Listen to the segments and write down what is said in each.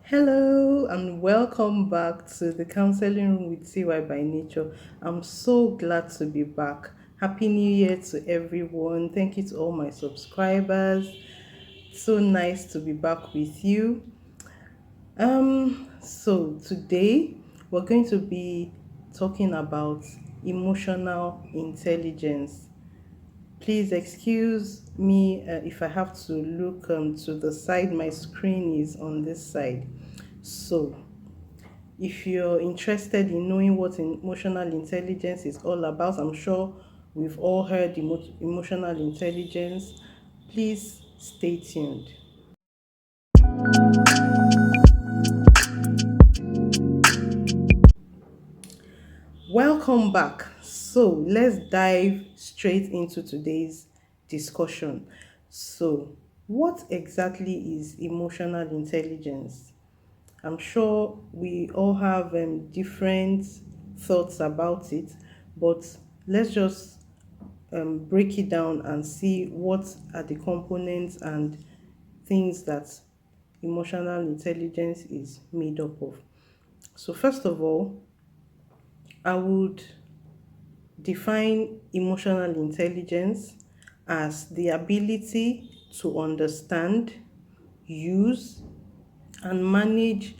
Hello and welcome back to the counseling room with TY by Nature. I'm so glad to be back. Happy New Year to everyone. Thank you to all my subscribers. So nice to be back with you. So today we're going to be talking about emotional intelligence. Please excuse me if I have to look to the side. My screen is on this side. So, if you're interested in knowing what emotional intelligence is all about, I'm sure we've all heard emotional intelligence. Please stay tuned. Welcome back. So, let's dive straight into today's discussion. So, what exactly is emotional intelligence? I'm sure we all have different thoughts about it, but let's just break it down and see what are the components and things that emotional intelligence is made up of. So, first of all, I would define emotional intelligence as the ability to understand, use, and manage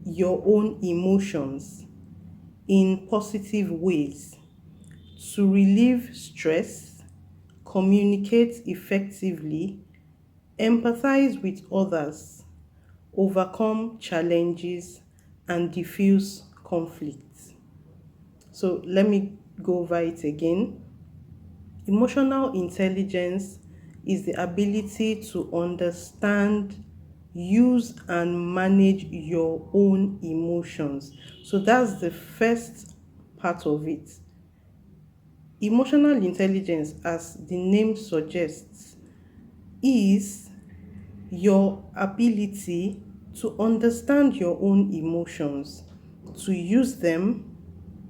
your own emotions in positive ways to relieve stress, communicate effectively, empathize with others, overcome challenges, and diffuse conflicts. So let me go over it again. Emotional intelligence is the ability to understand, use, and manage your own emotions. So that's the first part of it. Emotional intelligence, as the name suggests, is your ability to understand your own emotions, to use them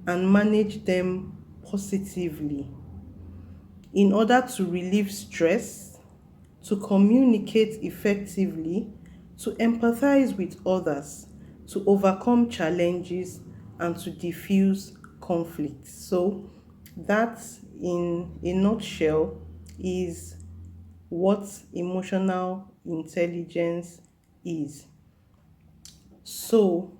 and manage them positively in order to relieve stress, to communicate effectively, to empathize with others, to overcome challenges, and to diffuse conflict. So, that in a nutshell is what emotional intelligence is. So,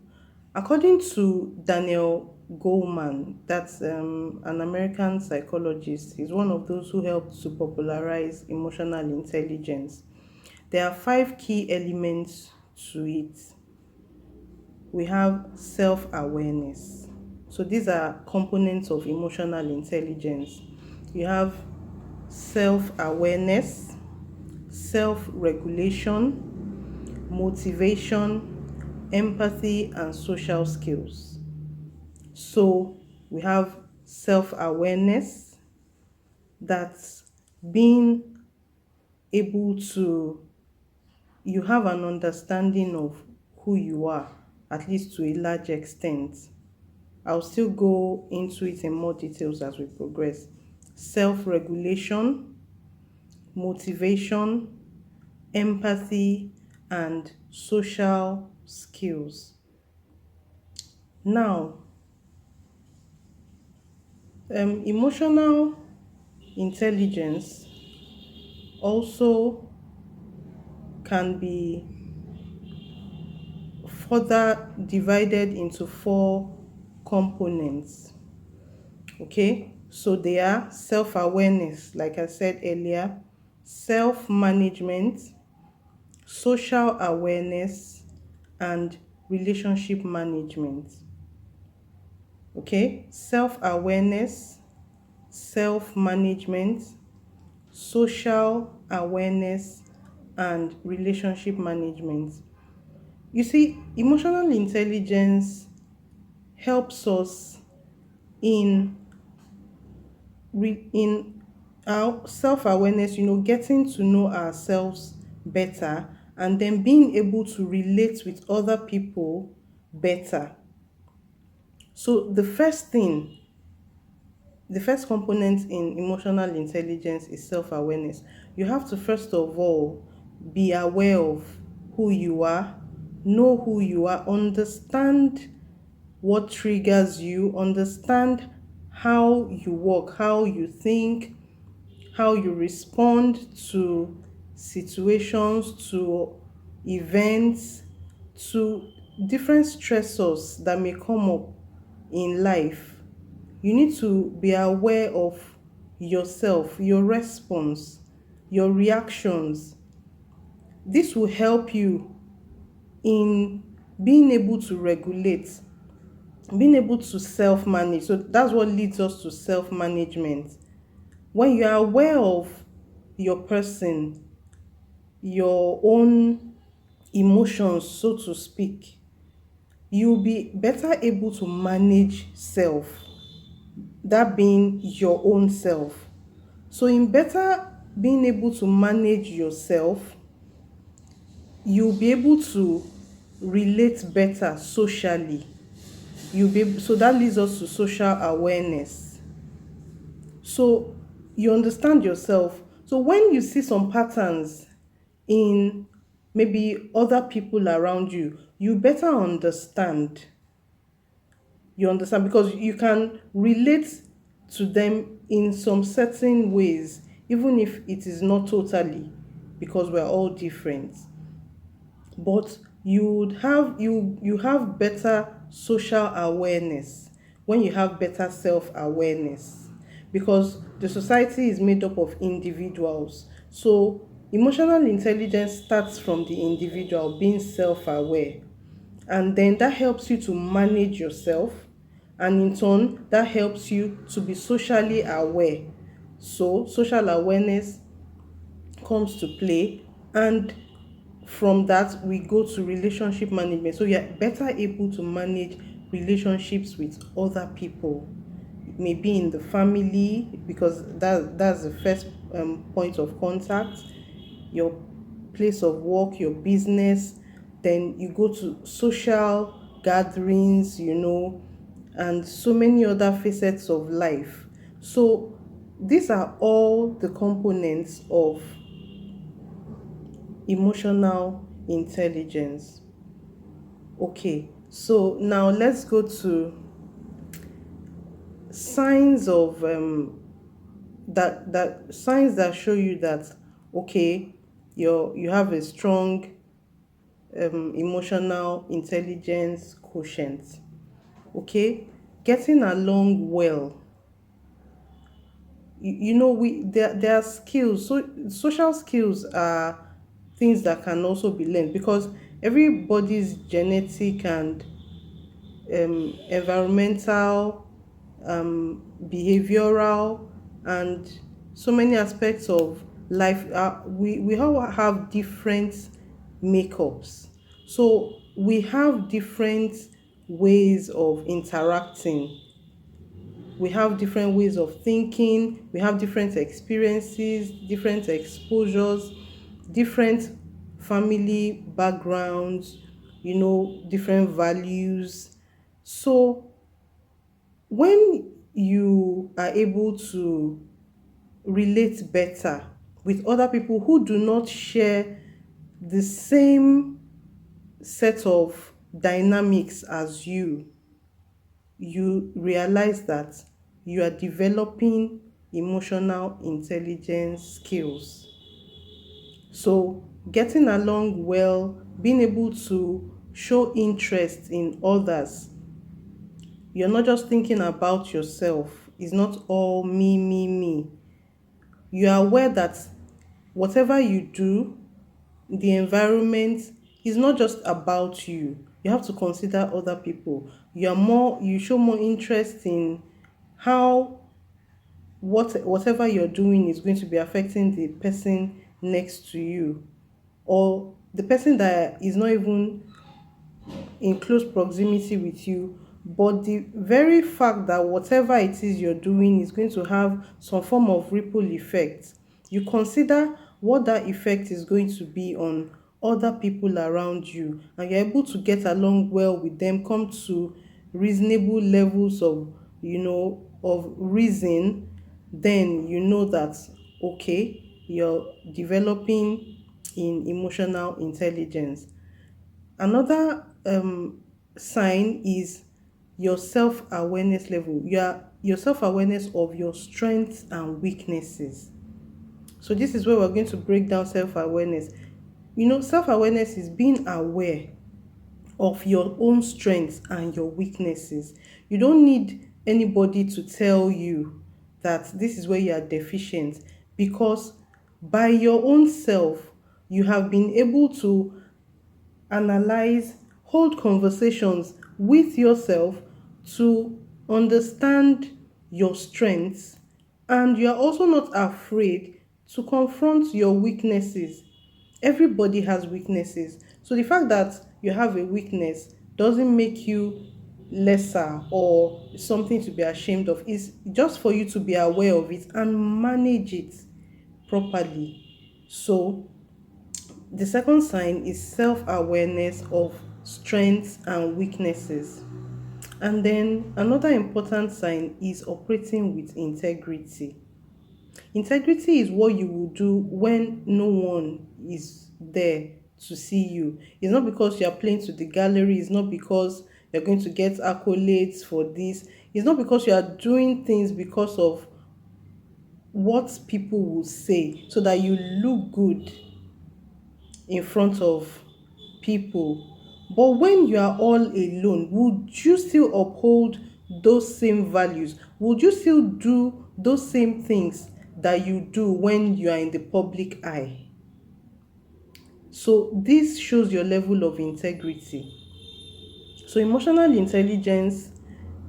according to Daniel Goleman, that's an American psychologist, he's one of those who helped to popularize emotional intelligence. There are five key elements to it. We have self awareness. So, these are components of emotional intelligence. You have self awareness, self regulation, motivation, empathy, and social skills. So we have self awareness, that's being able to, you have an understanding of who you are, at least to a large extent. I'll still go into it in more details as we progress. Self regulation, motivation, empathy, and social skills. Now, emotional intelligence also can be further divided into four components. Okay, so they are self awareness, like I said earlier, self management, social awareness, and relationship management. Okay, self awareness, self management, social awareness, and relationship management. You see, emotional intelligence helps us in in our self-awareness, getting to know ourselves better and then being able to relate with other people better. So the first component in emotional intelligence is self-awareness. You have to first of all be aware of who you are, know who you are, understand what triggers you, understand how you work, how you think, how you respond to situations, to events, to different stressors that may come up in life. You need to be aware of yourself, your response, your reactions. This will help you in being able to regulate, being able to self manage. So that's what leads us to self management. When you are aware of your person, your own emotions, so to speak, you'll be better able to manage self, that being your own self. So, in better being able to manage yourself, you'll be able to relate better socially. So that leads us to social awareness. So you understand yourself. So when you see some patterns in maybe other people around you, you better understand. You understand because you can relate to them in some certain ways, even if it is not totally, because we're all different. But you have better social awareness when you have better self-awareness, because the society is made up of individuals. So emotional intelligence starts from the individual being self-aware, and then that helps you to manage yourself, and in turn that helps you to be socially aware. So social awareness comes to play, and from that we go to relationship management. So you're better able to manage relationships with other people, maybe in the family, because that's the first point of contact, your place of work, your business. Then you go to social gatherings, and so many other facets of life. So these are all the components of emotional intelligence. Okay, so now let's go to signs of that signs that show you that, okay, you have a strong emotional intelligence quotient. Okay, getting along well. There are skills. So social skills are things that can also be learned, because everybody's genetic and environmental, behavioral, and so many aspects of life. We all have different makeups. So we have different ways of interacting, we have different ways of thinking, we have different experiences, different exposures, different family backgrounds, different values. So when you are able to relate better with other people who do not share the same set of dynamics as you realize that you are developing emotional intelligence skills. So, getting along well, being able to show interest in others, you're not just thinking about yourself, it's not all me, me, me. You are aware that whatever you do, the environment is not just about you. You have to consider other people. You show more interest in how whatever you're doing is going to be affecting the person next to you, or the person that is not even in close proximity with you, but the very fact that whatever it is you're doing is going to have some form of ripple effect, you consider what that effect is going to be on other people around you, and you're able to get along well with them, come to reasonable levels of reason. Then you know that, okay, you're developing in emotional intelligence. Another sign is your self-awareness level. Your self-awareness of your strengths and weaknesses. So this is where we're going to break down self-awareness. Self-awareness is being aware of your own strengths and your weaknesses. You don't need anybody to tell you that this is where you are deficient, because by your own self, you have been able to analyze, hold conversations with yourself to understand your strengths, and you are also not afraid to confront your weaknesses. Everybody has weaknesses. So the fact that you have a weakness doesn't make you lesser or something to be ashamed of. It's just for you to be aware of it and manage it properly. So the second sign is self-awareness of strengths and weaknesses. And then another important sign is operating with integrity. Integrity is what you will do when no one is there to see you. It's not because you are playing to the gallery, it's not because you're going to get accolades for this, it's not because you are doing things because of what people will say so that you look good in front of people. But when you are all alone, would you still uphold those same values? Would you still do those same things that you do when you are in the public eye? So this shows your level of integrity. So emotional intelligence,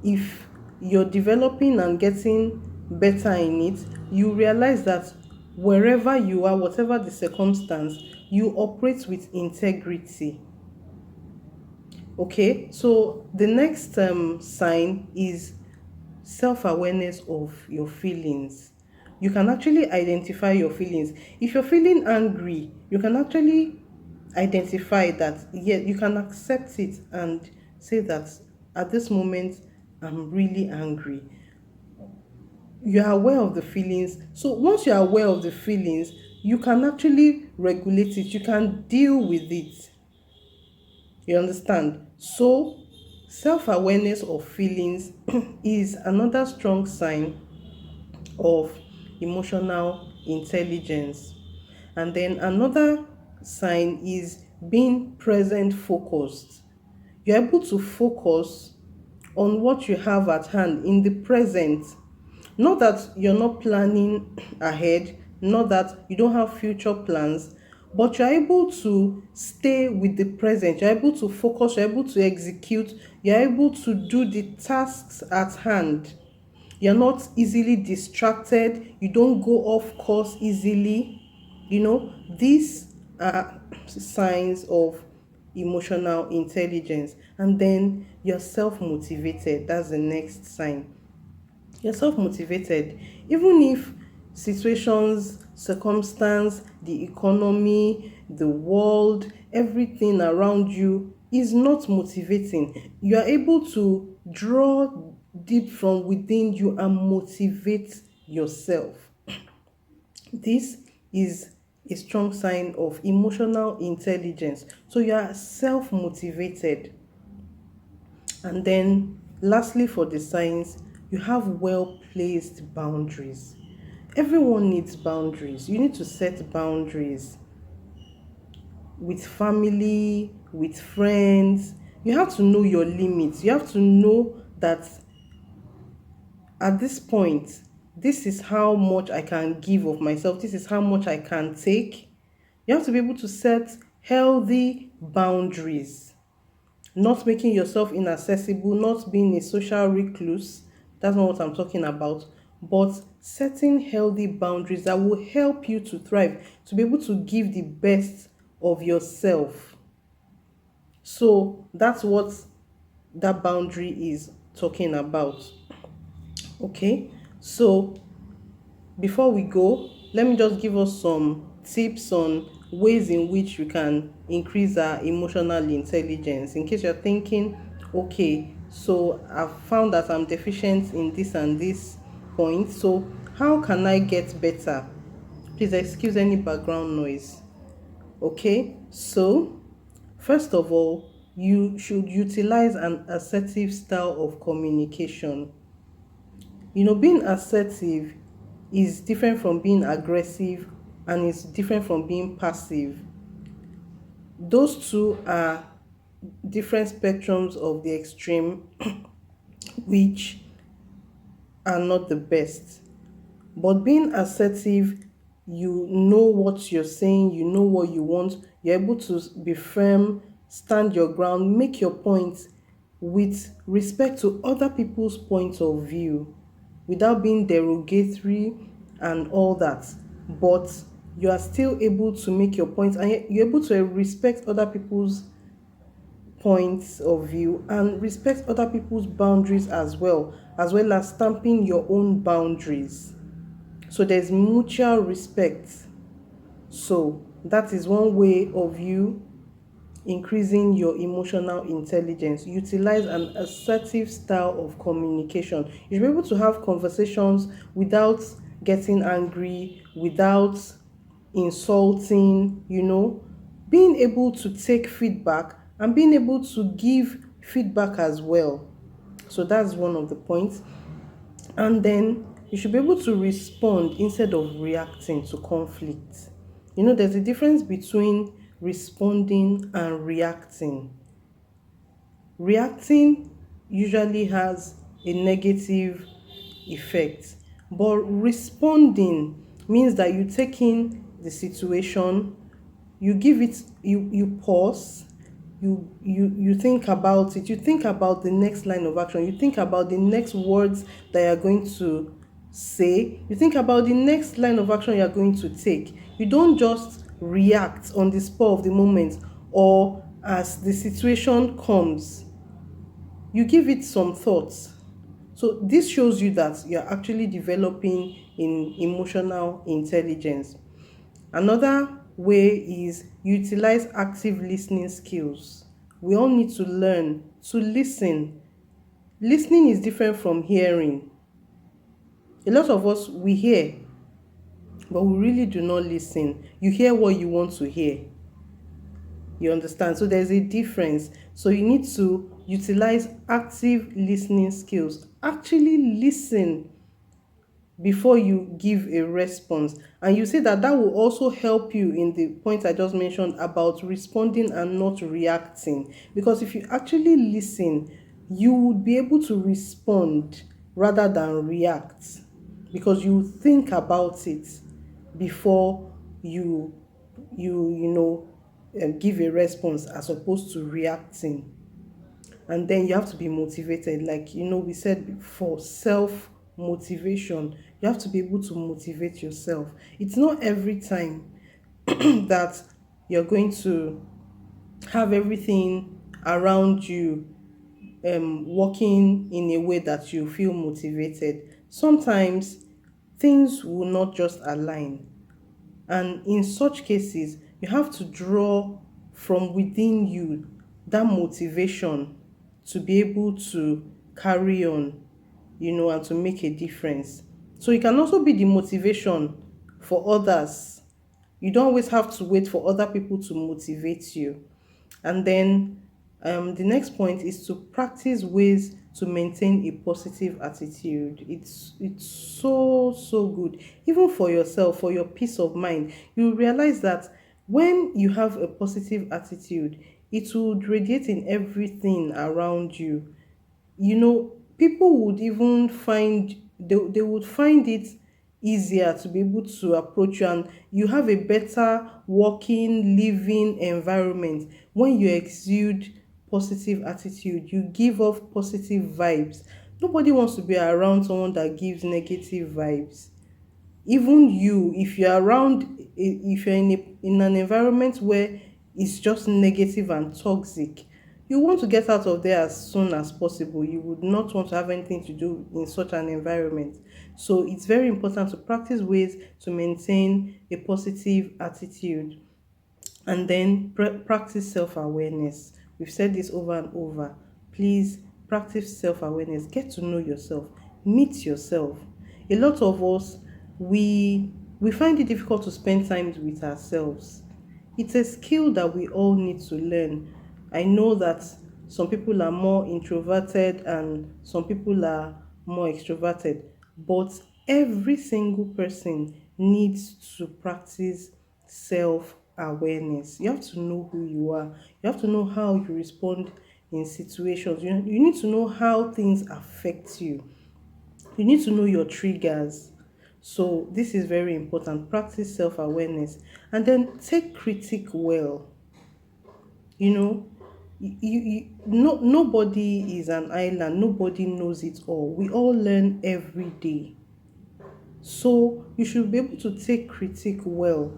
if you're developing and getting better in it, you realize that wherever you are, whatever the circumstance, you operate with integrity. Okay, so the next sign is self-awareness of your feelings. You can actually identify your feelings. If you're feeling angry, you can actually identify that. Yeah, you can accept it and say that at this moment I'm really angry. You are aware of the feelings. So once you are aware of the feelings, you can actually regulate it, you can deal with it. You understand? So, self awareness of feelings is another strong sign of emotional intelligence. And then another sign is being present focused. You're able to focus on what you have at hand in the present. Not that you're not planning ahead, not that you don't have future plans, but you're able to stay with the present. You're able to focus, you're able to execute, you're able to do the tasks at hand. You're not easily distracted, you don't go off course easily. These are signs of emotional intelligence. And then you're self motivated. That's the next sign. You're self motivated. Even if situations, circumstance, the economy, the world, everything around you is not motivating, you are able to draw deep from within you and motivate yourself. This is a strong sign of emotional intelligence. So you are self motivated. And then, lastly, for the signs, you have well placed boundaries. Everyone needs boundaries. You need to set boundaries with family, with friends. You have to know your limits. You have to know that at this point, this is how much I can give of myself, this is how much I can take. You have to be able to set healthy boundaries, not making yourself inaccessible, not being a social recluse. That's not what I'm talking about. But setting healthy boundaries that will help you to thrive, to be able to give the best of yourself. So that's what that boundary is talking about. Okay, so before we go, let me just give us some tips on ways in which we can increase our emotional intelligence. In case you're thinking, okay, so I've found that I'm deficient in this and this point, so how can I get better? Please excuse any background noise. Okay, so First of all, you should utilize an assertive style of communication. Being assertive is different from being aggressive, and it's different from being passive. Those two are different spectrums of the extreme, which are not the best. But being assertive, you know what you're saying, you know what you want, you're able to be firm, stand your ground, make your point with respect to other people's point of view without being derogatory and all that. But you are still able to make your point, and you're able to respect other people's points of view and respect other people's boundaries as well as stamping your own boundaries. So there's mutual respect. So that is one way of you increasing your emotional intelligence. Utilize an assertive style of communication. You should be able to have conversations without getting angry, without insulting, being able to take feedback and being able to give feedback as well. So that's one of the points. And then you should be able to respond instead of reacting to conflict. There's a difference between responding and reacting. Reacting usually has a negative effect, but responding means that you take in the situation, you give it, you pause, you think about it, you think about the next line of action, you think about the next words that you're going to say, you think about the next line of action you're going to take. You don't just react on the spur of the moment or as the situation comes. You give it some thoughts. So this shows you that you're actually developing in emotional intelligence. Another way is utilize active listening skills. We all need to learn to listen. Listening is different from hearing. A lot of us, we hear, but we really do not listen. You hear what you want to hear. You understand? So there's a difference. So you need to utilize active listening skills. Actually listen before you give a response. And you see that that will also help you in the point I just mentioned about responding and not reacting. Because if you actually listen, you would be able to respond rather than react, because you think about it before you give a response as opposed to reacting. And then you have to be motivated, like we said before, self motivation. You have to be able to motivate yourself. It's not every time that you're going to have everything around you working in a way that you feel motivated. Sometimes things will not just align, and in such cases, you have to draw from within you that motivation to be able to carry on, and to make a difference. So it can also be the motivation for others. You don't always have to wait for other people to motivate you. And then the next point is to practice ways to maintain a positive attitude. It's so good, even for yourself, for your peace of mind. You realize that when you have a positive attitude, it will radiate in everything around you. People would even they would find it easier to be able to approach you, and you have a better working living environment when you exude positive attitude, you give off positive vibes. Nobody wants to be around someone that gives negative vibes. Even you, if you're around, if you're in an environment where it's just negative and toxic, you want to get out of there as soon as possible. You would not want to have anything to do in such an environment. So it's very important to practice ways to maintain a positive attitude. And then practice self-awareness. We've said this over and over. Please practice self-awareness. Get to know yourself. Meet yourself. A lot of us, we find it difficult to spend time with ourselves. It's a skill that we all need to learn. I know that some people are more introverted and some people are more extroverted, but every single person needs to practice self awareness. You have to know who you are, you have to know how you respond in situations, you need to know how things affect you. You need to know your triggers. So this is very important. Practice self-awareness and then take critique well. You know, no, nobody is an island. Nobody knows it all. We all learn every day. So you should be able to take critique well.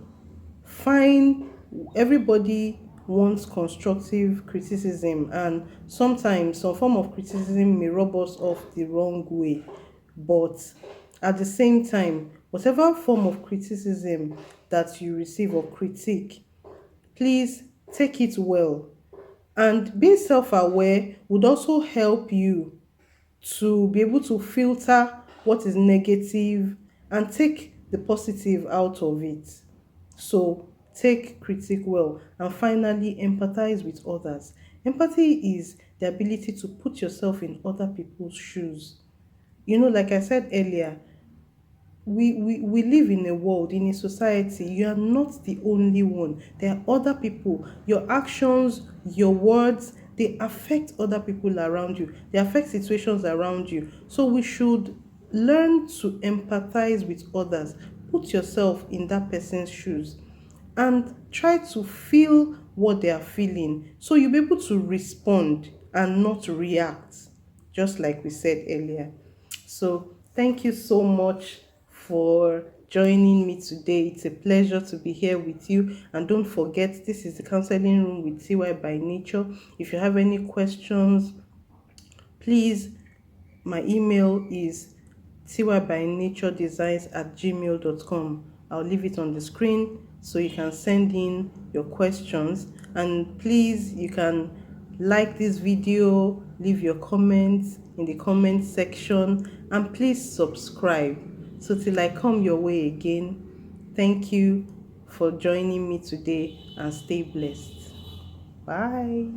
Fine, everybody wants constructive criticism, and sometimes some form of criticism may rub us off the wrong way, but at the same time, whatever form of criticism that you receive or critique, please take it well. And being self-aware would also help you to be able to filter what is negative and take the positive out of it. So take critique well. And finally, empathize with others. Empathy is the ability to put yourself in other people's shoes. Like I said earlier, we live in a world, in a society. You are not the only one. There are other people. Your actions, your words, they affect other people around you, they affect situations around you. So we should learn to empathize with others. Put yourself in that person's shoes and try to feel what they are feeling, so you'll be able to respond and not react, just like we said earlier. So, thank you so much for joining me today. It's a pleasure to be here with you. And don't forget, this is the counseling room with TY by Nature. If you have any questions, please, my email is tybynaturedesigns@gmail.com. I'll leave it on the screen so you can send in your questions. And please, you can like this video, leave your comments in the comment section, and please subscribe. So till I come your way again, thank you for joining me today and stay blessed. Bye.